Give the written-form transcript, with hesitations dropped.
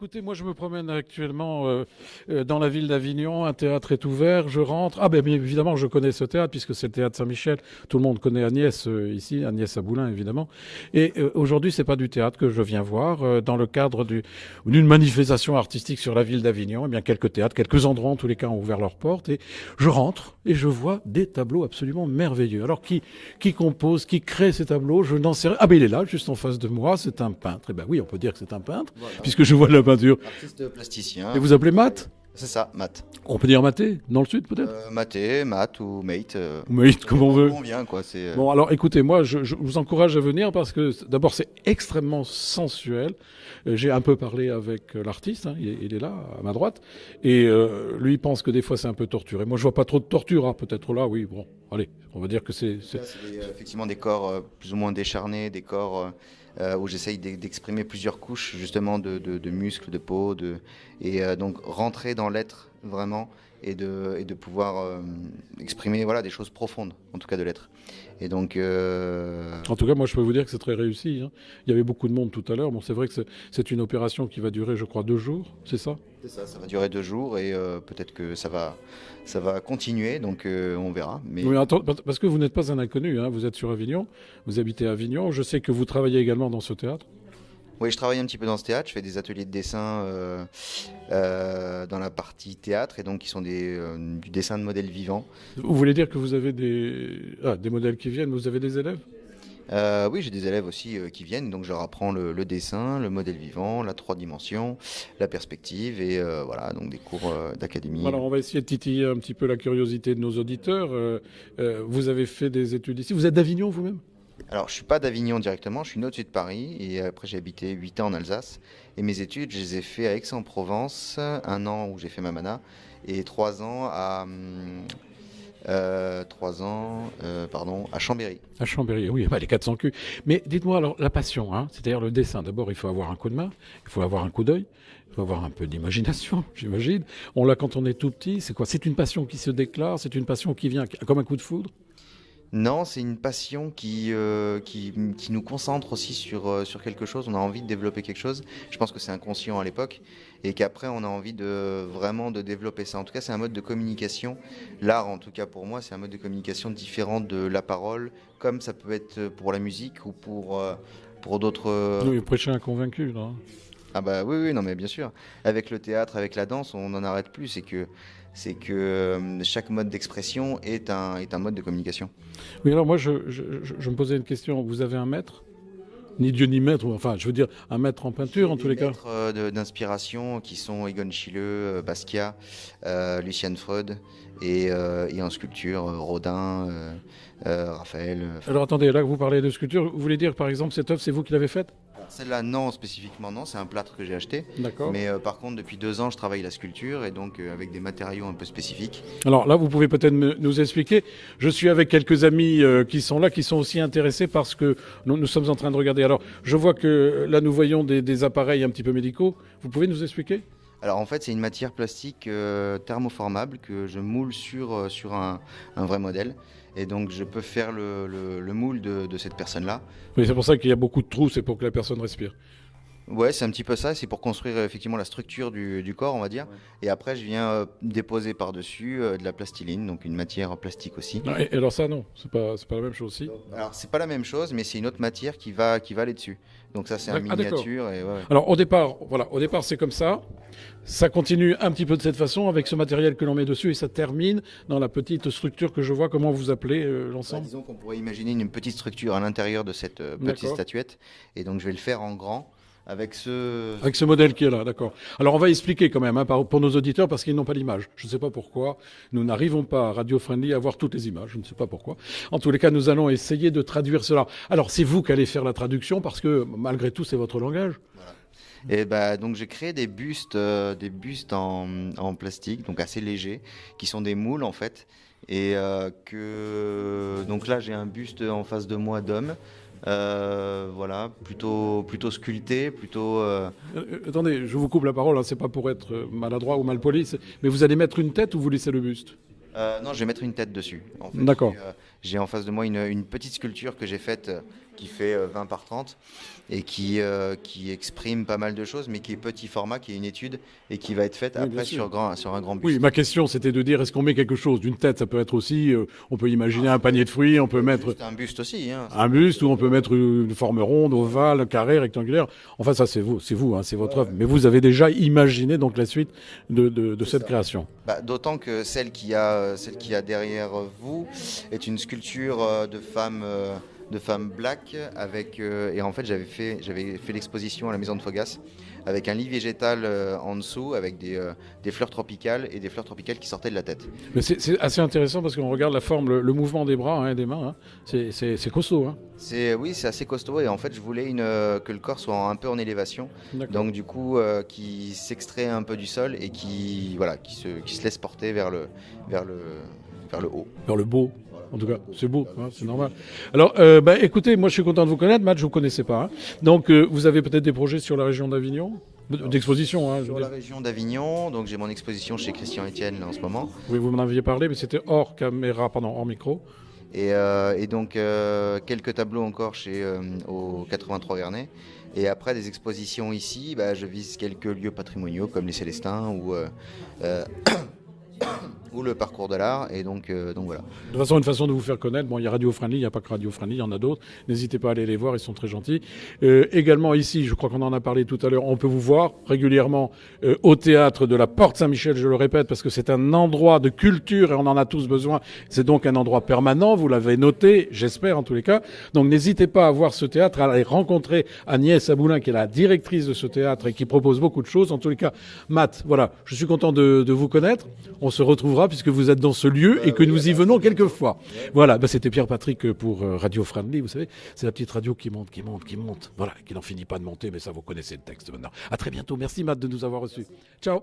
Écoutez, moi je me promène actuellement dans la ville d'Avignon, un théâtre est ouvert, je rentre. Ah ben bien évidemment je connais ce théâtre puisque c'est le théâtre Saint-Michel, tout le monde connaît Agnès ici, Agnès Aboulin évidemment. Et aujourd'hui c'est pas du théâtre que je viens voir, dans le cadre d'une manifestation artistique sur la ville d'Avignon. Eh bien quelques théâtres, quelques endroits en tous les cas ont ouvert leurs portes et je rentre et je vois des tableaux absolument merveilleux. Alors qui compose, qui crée ces tableaux, je n'en sais rien. Ah ben il est là, juste en face de moi, c'est un peintre. Eh ben oui, on peut dire que c'est un peintre, Voilà. puisque je vois de la peinture. Artiste plasticien. Et vous appelez Matt? C'est ça, Matt. On peut dire Maté, dans le sud peut-être? Maté, Matt ou Mate. Oui, comme on veut. On vient, quoi. C'est, Bon, alors écoutez, moi je vous encourage à venir parce que d'abord c'est extrêmement sensuel. J'ai un peu parlé avec l'artiste, hein, il est là, à ma droite, et lui il pense que des fois c'est un peu torturé. Moi je vois pas trop de torture, hein, peut-être là, oui, bon, allez, on va dire que c'est... là, effectivement des corps plus ou moins décharnés, des corps où j'essaye d'exprimer plusieurs couches justement de muscles, de peau, et donc rentrer dans l'être vraiment et de pouvoir exprimer voilà, des choses profondes, en tout cas de l'être. Et donc, En tout cas, moi je peux vous dire que c'est très réussi, hein. Il y avait beaucoup de monde tout à l'heure. Bon, c'est vrai que c'est une opération qui va durer, je crois, 2 jours, c'est ça? c'est ça, ça va durer 2 jours et peut-être que ça va continuer, donc on verra. Mais Oui, attends, parce que vous n'êtes pas un inconnu, hein. Vous êtes sur Avignon, vous habitez à Avignon. Je sais que vous travaillez également dans ce théâtre. oui, je travaille un petit peu dans ce théâtre, je fais des ateliers de dessin dans la partie théâtre, et donc qui sont du dessin de modèles vivants. Vous voulez dire que vous avez des modèles qui viennent, vous avez des élèves? Oui, j'ai des élèves aussi qui viennent, donc je leur apprends le dessin, le modèle vivant, la 3 dimensions, la perspective, et voilà, donc des cours d'académie. Alors, on va essayer de titiller un petit peu la curiosité de nos auditeurs. Vous avez fait des études ici. Vous êtes d'Avignon vous-même? Alors, je suis pas d'Avignon directement, je suis au-dessus de Paris, et après j'ai habité 8 ans en Alsace, et mes études, je les ai fait à Aix-en-Provence, 1 an où j'ai fait ma mana, et 3 ans à Chambéry. À Chambéry, oui, bah, les 400 culs. Mais dites-moi alors, la passion, hein, c'est-à-dire le dessin. D'abord, il faut avoir un coup de main, il faut avoir un coup d'œil, il faut avoir un peu d'imagination, j'imagine. On l'a quand on est tout petit. C'est quoi? C'est une passion qui se déclare, c'est une passion qui vient comme un coup de foudre? Non, c'est une passion qui nous concentre aussi sur quelque chose. On a envie de développer quelque chose. Je pense que c'est inconscient à l'époque et qu'après on a envie vraiment de développer ça. En tout cas, c'est un mode de communication. L'art, en tout cas pour moi, c'est un mode de communication différent de la parole, comme ça peut être pour la musique ou pour d'autres. Oui, prêcher un convaincu, là. Ah bah oui, oui, non mais bien sûr. Avec le théâtre, avec la danse, on n'en arrête plus. C'est que chaque mode d'expression est un mode de communication. Oui, alors moi, je me posais une question. Vous avez un maître? Ni Dieu ni maître, enfin, je veux dire, un maître en peinture, en tous les cas. Maîtres d'inspiration qui sont Egon Schiele, Basquiat, Lucian Freud, et en sculpture, Rodin, Raphaël. Alors attendez, là, vous parlez de sculpture. Vous voulez dire, par exemple, cette œuvre, c'est vous qui l'avez faite? Celle-là, non, spécifiquement non, c'est un plâtre que j'ai acheté. D'accord. Mais par contre, depuis 2 ans, je travaille la sculpture, et donc avec des matériaux un peu spécifiques. Alors là, vous pouvez peut-être nous expliquer. Je suis avec quelques amis qui sont là, qui sont aussi intéressés parce que nous sommes en train de regarder. Alors, je vois que là, nous voyons des appareils un petit peu médicaux. Vous pouvez nous expliquer? Alors en fait, c'est une matière plastique thermoformable que je moule sur un vrai modèle. Et donc je peux faire le moule de cette personne-là. Oui, c'est pour ça qu'il y a beaucoup de trous, c'est pour que la personne respire. Ouais, c'est un petit peu ça, c'est pour construire effectivement la structure du corps, on va dire. Ouais. Et après, je viens déposer par-dessus de la plastiline, donc une matière plastique aussi. Ah, et alors ça, non, c'est pas la même chose aussi. Alors, c'est pas la même chose, mais c'est une autre matière qui va aller dessus. Donc ça, c'est un miniature. Et ouais. Alors au départ, c'est comme ça. Ça continue un petit peu de cette façon avec ce matériel que l'on met dessus et ça termine dans la petite structure que je vois. Comment vous appelez l'ensemble? Disons qu'on pourrait imaginer une petite structure à l'intérieur de cette petite statuette. Et donc je vais le faire en grand. Avec ce modèle qui est là, d'accord. Alors on va expliquer quand même hein, pour nos auditeurs parce qu'ils n'ont pas l'image. Je ne sais pas pourquoi. Nous n'arrivons pas à Radio Friendly à voir toutes les images. Je ne sais pas pourquoi. En tous les cas, nous allons essayer de traduire cela. Alors c'est vous qui allez faire la traduction parce que malgré tout, c'est votre langage. Voilà. Et bah, donc j'ai créé des bustes en plastique, donc assez légers, qui sont des moules en fait. Et donc là j'ai un buste en face de moi d'homme. Voilà, plutôt sculpté, Attendez, je vous coupe la parole, hein, c'est pas pour être maladroit ou malpoli, mais vous allez mettre une tête ou vous laissez le buste? Non, je vais mettre une tête dessus. En fait. D'accord. j'ai en face de moi une petite sculpture que j'ai faite qui fait 20 par 30 et qui exprime pas mal de choses, mais qui est petit format, qui est une étude et qui va être faite Oui, bien après sûr. sur un grand buste. Oui, ma question c'était de dire est-ce qu'on met quelque chose d'une tête, ça peut être aussi, on peut imaginer un panier de fruits, on peut mettre Juste un buste aussi. Hein. un buste ou on peut mettre une forme ronde, ovale, carrée, rectangulaire. Enfin ça c'est vous, hein, c'est votre œuvre. Mais vous avez déjà imaginé donc la suite de cette création. Bah, d'autant que celle qui a derrière vous est une sculpture de femme black et en fait j'avais fait l'exposition à la maison de Fogas avec un lit végétal en dessous avec des fleurs tropicales et des fleurs tropicales qui sortaient de la tête. Mais c'est assez intéressant parce qu'on regarde la forme, le mouvement des bras, hein, des mains. Hein. C'est costaud. Hein. Oui, c'est assez costaud et en fait je voulais que le corps soit un peu en élévation, donc du coup qui s'extrait un peu du sol et qui se laisse porter vers le haut. Vers le beau. En tout cas, c'est beau, hein, c'est normal. Alors, écoutez, moi je suis content de vous connaître. Matt, je ne vous connaissais pas. Hein. Donc, vous avez peut-être des projets sur la région d'Avignon d'exposition. Hein, sur la région d'Avignon, donc j'ai mon exposition chez Christian Etienne là, en ce moment. Oui, vous m'en aviez parlé, mais c'était hors caméra, pardon, hors micro. Et donc quelques tableaux encore au 83 Vernet. Et après des expositions ici, je vise quelques lieux patrimoniaux comme les Célestins ou le parcours de l'art. Et donc voilà. De toute façon, une façon de vous faire connaître, bon, il y a Radio Friendly, il n'y a pas que Radio Friendly, il y en a d'autres. N'hésitez pas à aller les voir, ils sont très gentils. Également ici, je crois qu'on en a parlé tout à l'heure, on peut vous voir régulièrement au théâtre de la Porte Saint-Michel, je le répète, parce que c'est un endroit de culture et on en a tous besoin. C'est donc un endroit permanent, vous l'avez noté, j'espère en tous les cas. Donc n'hésitez pas à voir ce théâtre, à aller rencontrer Agnès Aboulin, qui est la directrice de ce théâtre et qui propose beaucoup de choses. En tous les cas, Matt, voilà, je suis content de vous connaître. On se retrouvera puisque vous êtes dans ce lieu et que nous y venons quelquefois. Voilà, c'était Pierre-Patrick pour Radio Friendly, vous savez, c'est la petite radio qui monte, voilà, qui n'en finit pas de monter, mais ça vous connaissez le texte maintenant. À très bientôt, merci Matt de nous avoir reçus. Ciao.